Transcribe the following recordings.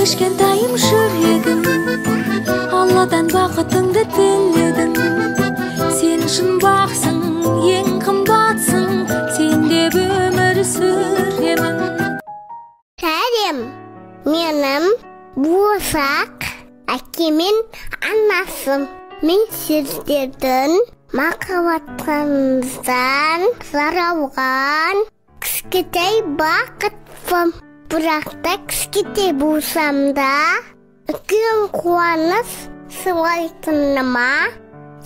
Кішкентайым жүрегім, Алладан бақытыңды тіледім. Сен шын бақсың, ең қымбатсың, сен деп өмір сүремін. Сәлем, менің Буырсақ әкемен анасым. Мен сіздердің махаббатыңыздан саралған кішкентай бақытпын. Бірақ та кішкентай болсам да, үлкен қуаныш сыйлайтыныма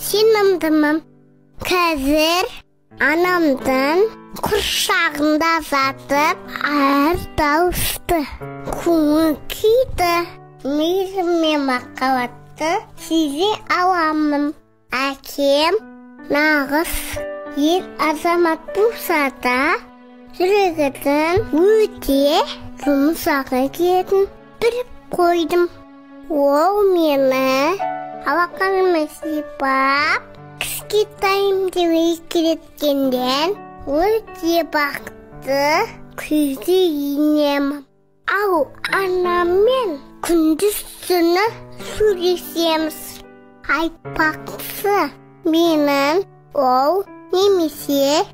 сенімдімін. Қазір анамның құрсағында жатып, әр дауысты көңіл күйді, мейірім мен махаббатты сезе аламын. Әкем нағыз ер азамат болса да, жүрегінің өте жұмсақ екенін біліп қойдым. Ол мені алақаныма сипап, кішкентайымды еркелеткеннен өте бақытты күйге енемін. Ал анаммен күндіз-түні сөйлесеміз. Айтпақшы, менің ол немесе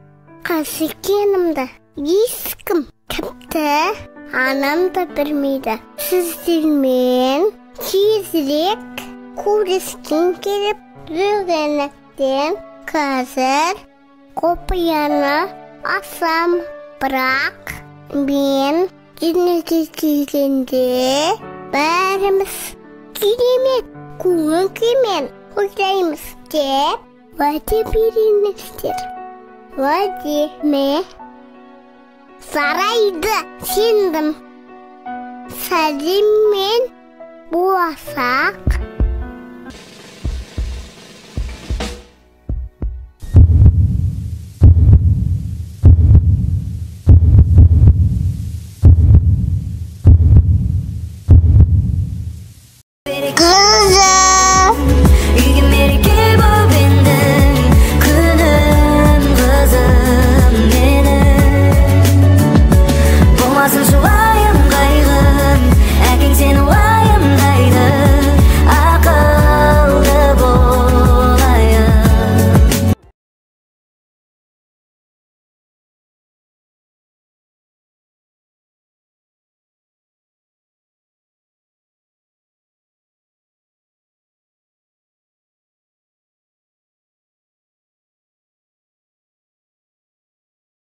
қыз екенімді ешкім тіпті анам да білмейді. Сіздермен тезірек көріскім келіп жүргендіктен қазір құпияны ашам. Бірақ мен дүниеге келгенде бәріміз керемет көңіл күймен ойлаймыз деп уәде беріңіздер. Уәдеме жарайды, сендім. Сәлем, мен Буырсақ.